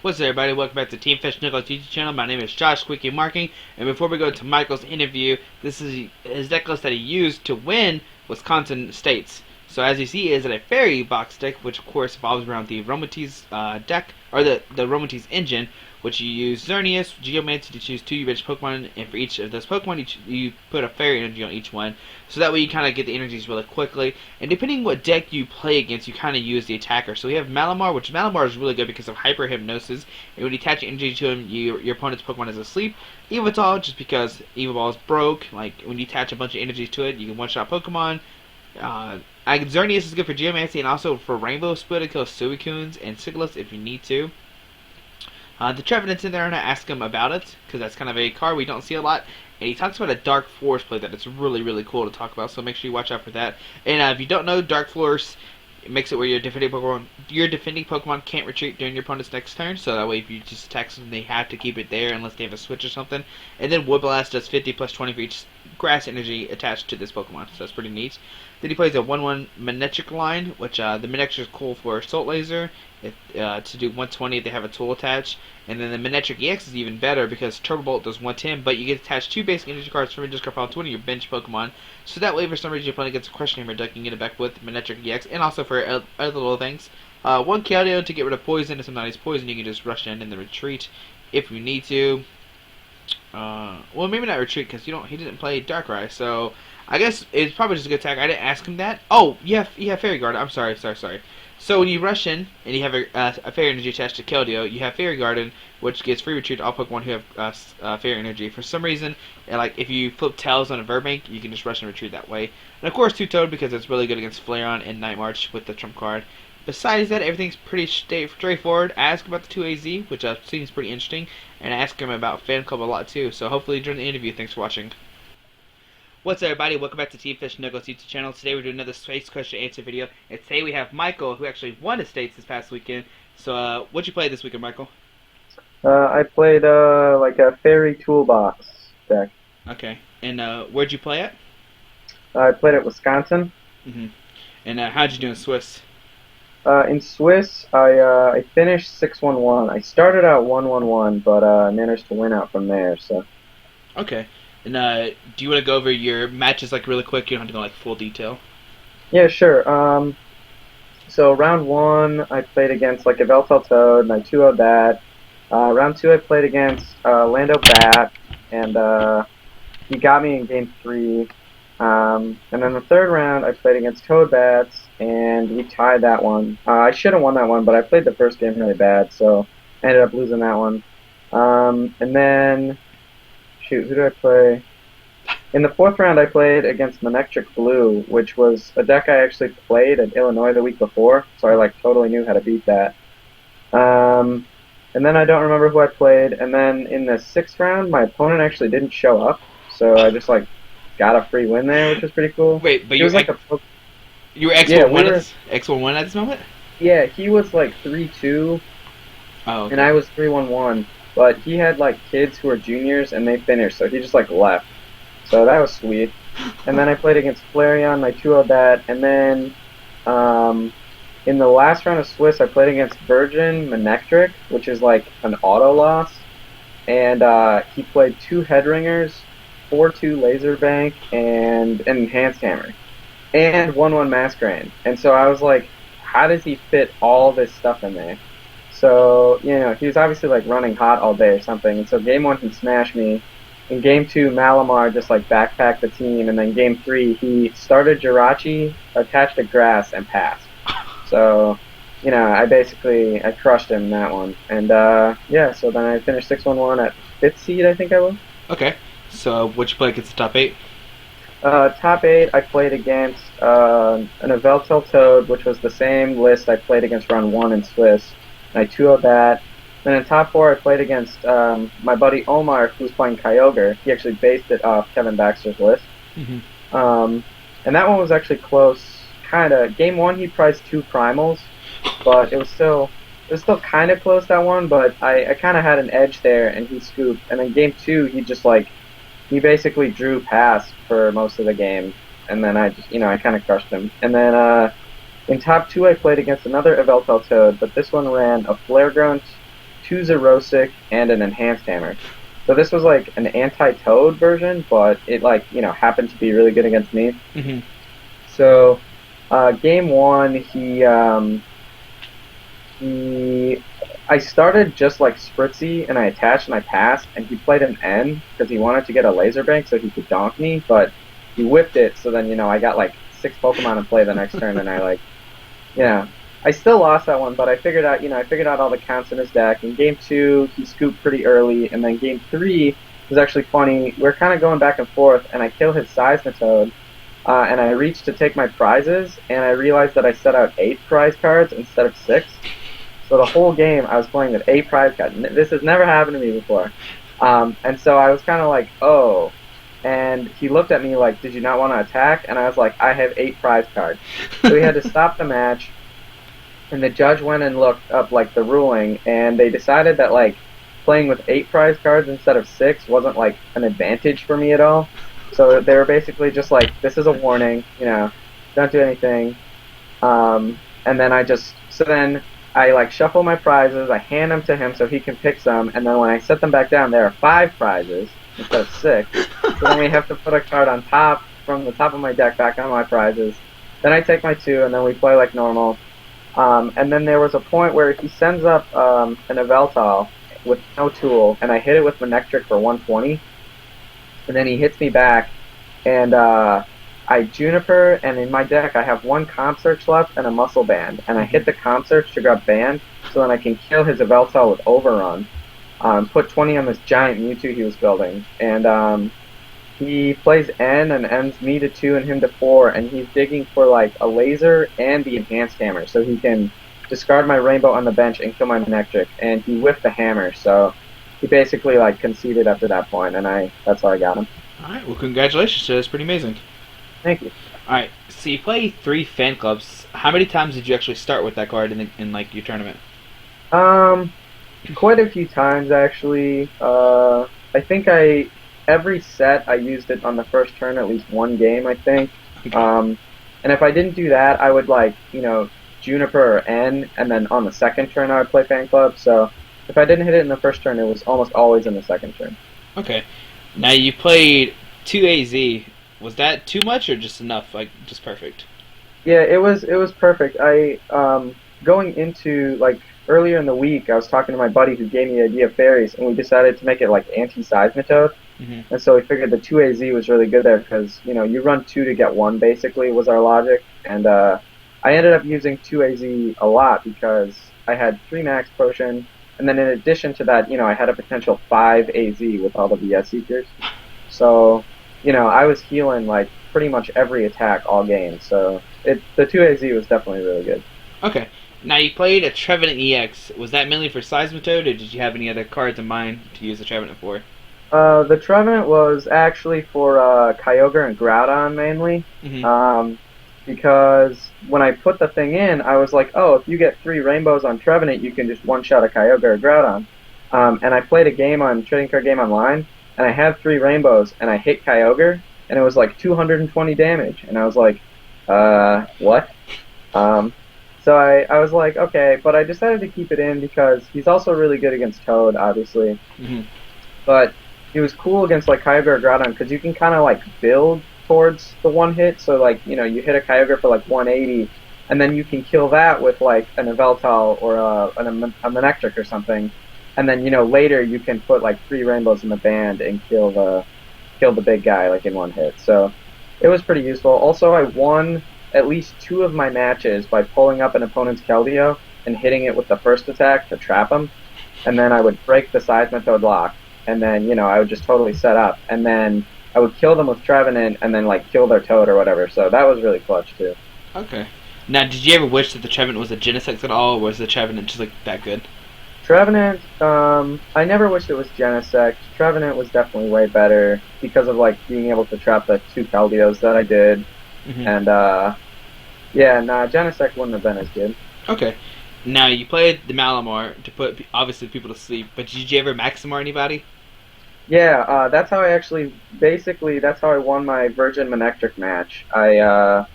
What's up, everybody? Welcome back to Team Fish Nichols YouTube channel. My name is Josh Squeaky Marking, and before we go to Michael's interview, this is his deck list that he used to win Wisconsin States. So as you see, is it a fairy box deck, which of course revolves around the Romanti's deck, or the Romanti's engine, which you use Xerneas, Geomancy to choose two rich Pokemon, and for each of those Pokemon, you put a fairy energy on each one. So that way you kind of get the energies really quickly. And depending on what deck you play against, you kind of use the attacker. So we have Malamar, which Malamar is really good because of Hyper Hypnosis. And when you attach energy to him, your opponent's Pokemon is asleep. Evital, just because Evital is broke. Like when you attach a bunch of energies to it, you can one-shot Pokemon. Xerneas is good for Geomancy and also for Rainbow Split to kill Suicunes and Sigilyphs if you need to. The Trevenant's in there, and I ask him about it, because that's kind of a card we don't see a lot. And he talks about a Dark Force play that it's really, really cool to talk about, so make sure you watch out for that. And if you don't know, Dark Force makes it where your defending Pokemon can't retreat during your opponent's next turn, so that way if you just attack them, they have to keep it there unless they have a switch or something. And then Woodblast does 50 plus 20 for each grass energy attached to this Pokemon, so that's pretty neat. Then he plays a 1-1 Manectric line, which the Manectric is cool for Assault Laser. To do 120 if they have a tool attached. And then the Manectric EX is even better because Turbo Bolt does 110, but you get attached two basic energy cards from your discard pile to one of your bench Pokemon. So that way, for some reason, your opponent gets a Question Hammer deck, you can get it back with Manectric EX, and also for other little things. One Keldeo to get rid of poison. If somebody's poison, you can just rush in and then retreat if you need to. Well, maybe not retreat because he didn't play Darkrai, so I guess it's probably just a good attack. I didn't ask him that. Oh, you have Fairy Guard. I'm sorry. So when you rush in and you have a Fairy Energy attached to Keldeo, you have Fairy Garden, which gives free retreat to all Pokemon who have Fairy Energy. For some reason, like if you flip Tails on a Verbank, you can just rush and retreat that way. And of course, Two-Toed because it's really good against Flareon and Night March with the Trump card. Besides that, everything's pretty straightforward. I ask about the 2AZ, which seems pretty interesting, and I ask him about Fan Club a lot too. So hopefully during the interview, thanks for watching. What's up, everybody? Welcome back to Team Fish Nichols YouTube channel. Today we're doing another space question answer video, and today we have Michael, who actually won a States this past weekend. So, what'd you play this weekend, Michael? I played like a fairy toolbox deck. Okay, and where'd you play at? I played at Wisconsin. And how'd you do in Swiss? In Swiss, I finished 6-1-1. I started out 1-1-1, but managed to win out from there. So. Okay. And do you want to go over your matches like really quick? You don't have to go like full detail. Yeah, sure. So round 1, I played against like a Veltel Toad, and I 2-0'd that. Round 2, I played against Lando Bat, and he got me in game 3. And then the third round, I played against Toad Bats, and we tied that one. I should have won that one, but I played the first game really bad, so I ended up losing that one. And then, shoot, who did I play? In the fourth round, I played against Manectric Blue, which was a deck I actually played at Illinois the week before, so I like totally knew how to beat that. And then I don't remember who I played. And then in the sixth round, my opponent actually didn't show up, so I just like got a free win there, which was pretty cool. Wait, but you were X1-1 at this moment? Yeah, he was like 3-2, oh, okay. and I was 3-1-1. But he had like kids who were juniors, and they finished, so he just like left. So that was sweet. And then I played against Flareon, and I 2-0'd that. And then in the last round of Swiss, I played against Virgin Manectric, which is like an auto loss. And he played 2 Headringers, 4-2 Laser Bank, and an Enhanced Hammer. And 1-1 Masquerain. And so I was like, how does he fit all this stuff in there? So, you know, he was obviously like running hot all day or something. And so game 1, he smashed me. In game 2, Malamar just like backpacked the team. And then game 3, he started Jirachi, attached to grass, and passed. So, you know, I crushed him in that one. And yeah, so then I finished 6-1-1 at 5th seed, I think I was. Okay. So, what'd you play against the top 8? Top 8, I played against an Veltel Toad, which was the same list I played against round 1 in Swiss. And I 2-0'd that. Then in top 4, I played against my buddy Omar, who's playing Kyogre. He actually based it off Kevin Baxter's list. And that one was actually close, kind of. Game 1, he prized 2 primals, but it was still kind of close, that one, but I kind of had an edge there, and he scooped. And then game 2, he basically drew past for most of the game, and then I kind of crushed him. And then in top 2, I played against another Yveltal Toad, but this one ran a Flare Grunt, two Zerosic, and an Enhanced Hammer. So this was like an anti-Toad version, but it happened to be really good against me. Mm-hmm. So game one, I started just like Spritzy, and I attached and I passed, and he played an N because he wanted to get a laser bank so he could donk me, but he whipped it, so then, I got like 6 Pokemon in play the next turn, and I still lost that one, but I figured out all the counts in his deck. In game 2, he scooped pretty early, and then game 3 was actually funny. We're kind of going back and forth, and I kill his Seismitoad, and I reached to take my prizes, and I realized that I set out 8 prize cards instead of 6. So the whole game, I was playing with 8 prize cards. This has never happened to me before. And so I was kind of like, oh. And he looked at me like, did you not want to attack? And I was like, I have 8 prize cards. So we had to stop the match. And the judge went and looked up like the ruling, and they decided that like playing with 8 prize cards instead of 6 wasn't like an advantage for me at all. So they were basically just like, this is a warning, don't do anything. And then I like shuffle my prizes, I hand them to him so he can pick some, and then when I set them back down, there are 5 prizes instead of 6. So then we have to put a card on top from the top of my deck back on my prizes. Then I take my 2, and then we play like normal. And then there was a point where he sends up an Yveltal with no tool, and I hit it with Manectric for 120, and then he hits me back, and I Juniper, and in my deck I have 1 Comp Search left and a Muscle Band, and I hit the Comp Search to grab Band, so then I can kill his Yveltal with Overrun, put 20 on this giant Mewtwo he was building, and he plays N and ends me to 2 and him to 4, and he's digging for like a laser and the Enhanced Hammer, so he can discard my Rainbow on the bench and kill my Manectric, and he whiffed the hammer, so he basically like conceded after that point, and that's how I got him. Alright, well congratulations, that's pretty amazing. Thank you. Alright, so you play 3 fan clubs. How many times did you actually start with that card in like your tournament? Quite a few times actually. I think every set I used it on the first turn at least 1 game, I think. Okay. And if I didn't do that, I would like, Juniper or N, and then on the second turn I would play Fan Club. So if I didn't hit it in the first turn, it was almost always in the second turn. Okay. Now you played 2 AZ. Was that too much or just enough? Like just perfect? Yeah, it was perfect. I going into like earlier in the week, I was talking to my buddy who gave me the idea of fairies, and we decided to make it like anti-Seismitoad. Mm-hmm. And so we figured the 2 AZ was really good there because, you run 2 to get 1 basically was our logic. And I ended up using 2 AZ a lot because I had 3 Max Potion, and then in addition to that, I had a potential 5 AZ with all the VS Seekers. So, I was healing like pretty much every attack all game. So the 2 AZ was definitely really good. Okay. Now you played a Trevenant EX. Was that mainly for Seismitoad, or did you have any other cards in mind to use the Trevenant for? The Trevenant was actually for Kyogre and Groudon mainly, because when I put the thing in, I was like, oh, if you get 3 rainbows on Trevenant, you can just one-shot a Kyogre or Groudon. And I played a game on Trading Card Game Online, and I had 3 rainbows, and I hit Kyogre, and it was like 220 damage, and I was like, what? So I was like, okay, but I decided to keep it in because he's also really good against Toad, obviously. Mm-hmm. But he was cool against like Kyogre or Groudon because you can kind of like build towards the 1 hit. So like, you hit a Kyogre for like 180, and then you can kill that with like an Yveltal or a Manectric or something. And then, later you can put like 3 rainbows in the band and kill the big guy like in 1 hit. So it was pretty useful. Also, I won at least 2 of my matches by pulling up an opponent's Keldeo and hitting it with the first attack to trap him, and then I would break the Seismitoad lock, and then, I would just totally set up, and then I would kill them with Trevenant and then, like, kill their Toad or whatever, so that was really clutch, too. Okay. Now, did you ever wish that the Trevenant was a Genesect at all, or was the Trevenant just, like, that good? Trevenant, I never wished it was Genesect. Trevenant was definitely way better because of, like, being able to trap the 2 Keldeos that I did. Mm-hmm. And, Genesect wouldn't have been as good. Okay. Now, you played the Malamar to put, obviously, people to sleep, but did you ever Maximar anybody? Yeah, that's how that's how I won my Virgin Manectric match. I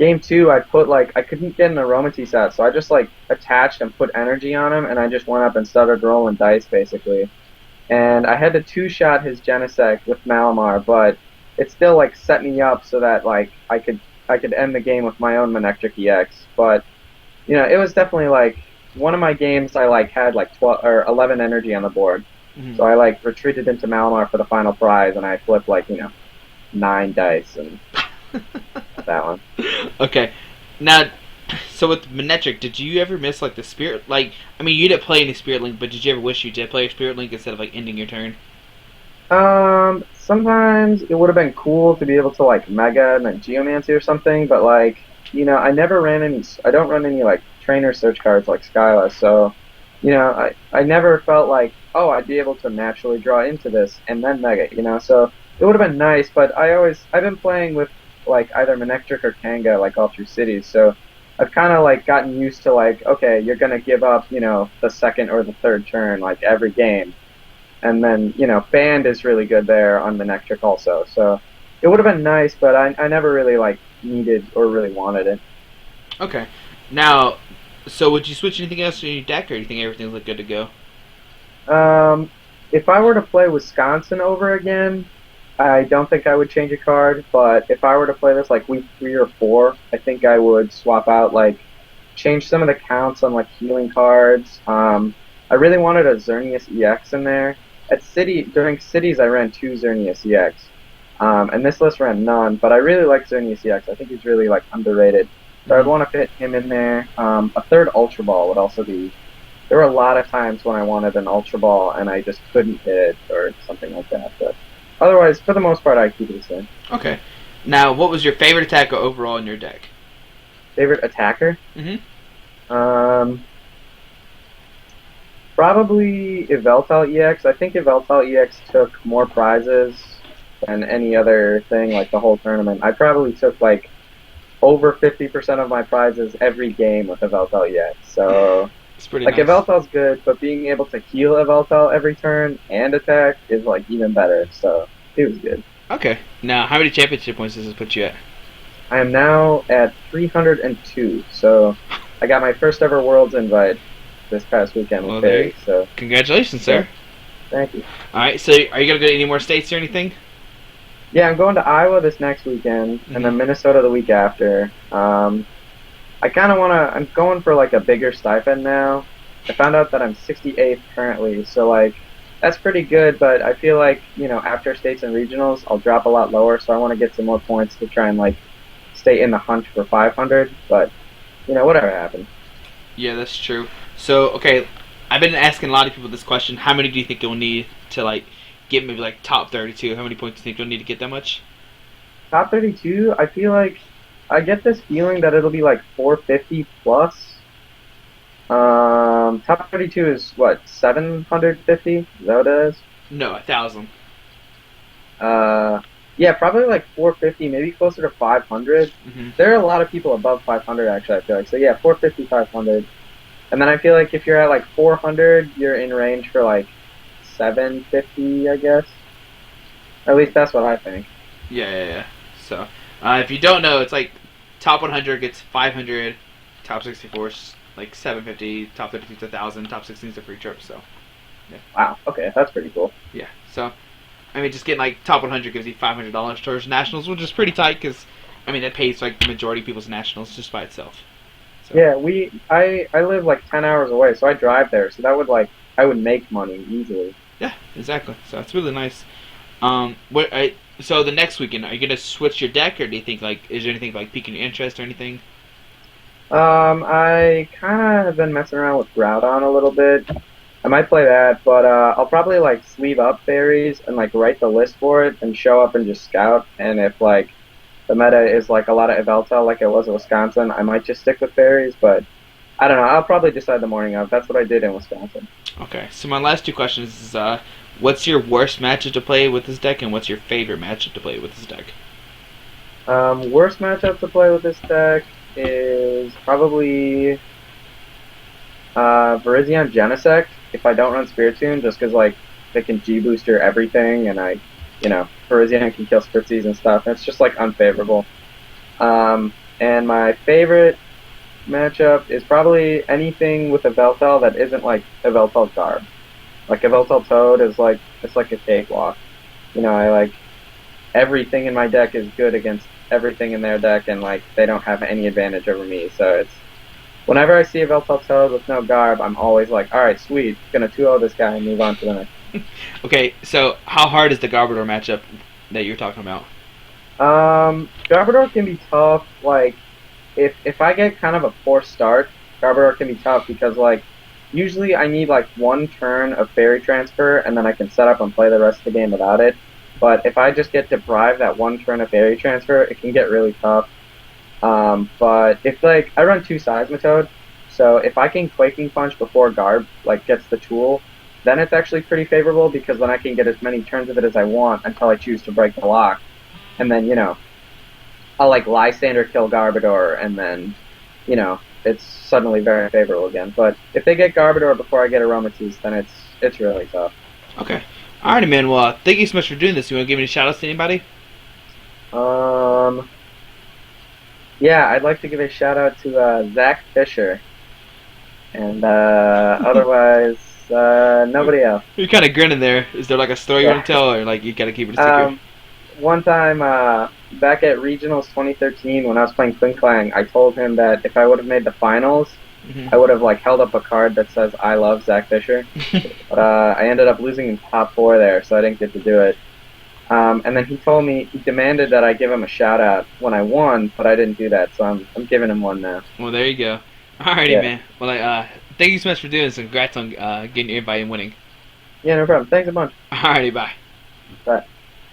game two, I put like I couldn't get an aromatisse out, so I just like attached and put energy on him, and I just went up and started rolling dice basically. And I had to two-shot his Genesect with Malamar, but it still like set me up so that like I could end the game with my own Manectric EX. But it was definitely like one of my games. I like had like 12 or 11 energy on the board, so I like retreated into Malamar for the final prize, and I flipped like 9 dice and that one. Okay, now, so with Manectric, did you ever miss like the Spirit? Like, I mean, you didn't play any Spirit Link, but did you ever wish you did play a Spirit Link instead of like ending your turn? Sometimes it would have been cool to be able to like Mega and then Geomancy or something, but like, I never ran any. I don't run any like trainer search cards like Skyla, so I never felt like, oh, I'd be able to naturally draw into this and then Mega, so it would have been nice, but I've been playing with like either Manectric or Kanga like all through cities, so I've kind of like gotten used to like, okay, you're gonna give up, the second or the third turn like every game. And then, Band is really good there on Manectric also. So it would have been nice, but I never really, like, needed or really wanted it. Okay. Now, so would you switch anything else in your deck, or do you think everything's like good to go? If I were to play Wisconsin over again, I don't think I would change a card. But if I were to play this, like, week 3 or 4, I think I would swap out, like, change some of the counts on, like, healing cards. I really wanted a Xerneas EX in there. During cities, I ran 2 Xerneas EX, and this list ran none. But I really like Xerneas EX. I think he's really like underrated. So I'd want to fit him in there. A third Ultra Ball would also be. There were a lot of times when I wanted an Ultra Ball and I just couldn't hit or something like that. But otherwise, for the most part, I keep it the same. Okay. Now, what was your favorite attacker overall in your deck? Favorite attacker? Mm-hmm. Probably Yveltal EX. I think Yveltal EX took more prizes than any other thing, like the whole tournament. I probably took like over 50% of my prizes every game with Yveltal EX. So, it's pretty like, nice. Yveltal's good, but being able to heal Yveltal every turn and attack is like even better. So, it was good. Okay. Now, how many championship points does this put you at? I am now at 302. So, I got my first ever Worlds invite this past weekend with Barry, so congratulations, sir. Thank you. Alright, so are you gonna go to any more states or anything? Yeah, I'm going to Iowa this next weekend, and then Minnesota the week after. I kind of I'm going for like a bigger stipend now. I found out that I'm 68th currently, so like that's pretty good, but I feel like, after states and regionals, I'll drop a lot lower, so I want to get some more points to try and like stay in the hunt for 500, but whatever happens. Yeah, that's true. So, okay, I've been asking a lot of people this question. How many do you think you'll need to, like, get maybe, like, top 32? How many points do you think you'll need to get that much? Top 32, I feel like I get this feeling that it'll be, like, 450 plus. Top 32 is, what, 750? Is that what it is? No, 1,000. Yeah, probably, like, 450, maybe closer to 500. There are a lot of people above 500, actually, I feel like. So, yeah, 450, 500. And then I feel like if you're at like 400, you're in range for like 750, I guess. At least that's what I think. Yeah. So, if you don't know, it's like top 100 gets 500, top 64 is like 750, top 32 is 1,000, top 16 is a free trip. So, yeah. Wow. Okay, that's pretty cool. Yeah. So, I mean, just getting like top 100 gives you $500 towards nationals, which is pretty tight because, I mean, that pays like the majority of people's nationals just by itself. So. Yeah, I live like 10 hours away, so I drive there. So that would like I would make money easily. Yeah, exactly. So it's really nice. So the next weekend, are you gonna switch your deck, or do you think like is there anything like piquing your interest or anything? I kind of have been messing around with Groudon a little bit. I might play that, but I'll probably like sleeve up fairies and like write the list for it and show up and just scout. And if like the meta is like a lot of Yveltal like it was in Wisconsin, I might just stick with fairies, but I don't know. I'll probably decide the morning of. That's what I did in Wisconsin. Okay, so my last 2 questions is what's your worst matchup to play with this deck, and what's your favorite matchup to play with this deck? Worst matchup to play with this deck is probably Virizion Genesect if I don't run Spiritomb, just because like they can G-booster everything, and Virizion can kill Spritsies and stuff. It's just like unfavorable. And And my favorite matchup is probably anything with a Veltal that isn't like a Veltal Garb. Like a Veltal Toad is like it's like a cakewalk. You know, I like everything in my deck is good against everything in their deck, and like they don't have any advantage over me. So it's whenever I see a Veltal Toad with no Garb, I'm always like, all right, sweet, gonna 2-0 this guy and move on to the next. Okay, so how hard is the Garbodor matchup that you're talking about? Garbodor can be tough. Like if I get kind of a poor start, Garbodor can be tough because like usually I need like one turn of Fairy Transfer and then I can set up and play the rest of the game without it. But if I just get deprived that one turn of Fairy Transfer, it can get really tough. But if like I run 2 Seismitoad, so if I can Quaking Punch before Garb like gets the tool, then it's actually pretty favorable because then I can get as many turns of it as I want until I choose to break the lock, and then I'll like Lysander kill Garbodor, and then it's suddenly very favorable again. But if they get Garbodor before I get Aromatisse, then it's really tough. Okay. Alrighty, man. Well, thank you so much for doing this. You want to give any shout outs to anybody? Yeah, I'd like to give a shout out to Zach Fisher, and otherwise nobody else. You're kind of grinning there. Is there like a story you want to tell, or like you gotta keep it a secret? One time back at Regionals 2013 when I was playing Quinklang, I told him that if I would have made the finals, I would have like held up a card that says "I love Zach Fisher," but I ended up losing in top 4 there, so I didn't get to do it. And then he demanded that I give him a shout out when I won, but I didn't do that, so I'm giving him one now. Well, there you go. Alrighty, man. Well, thank you so much for doing this, and congrats on getting your invite and winning. Yeah, no problem. Thanks a bunch. Alrighty, bye. Bye.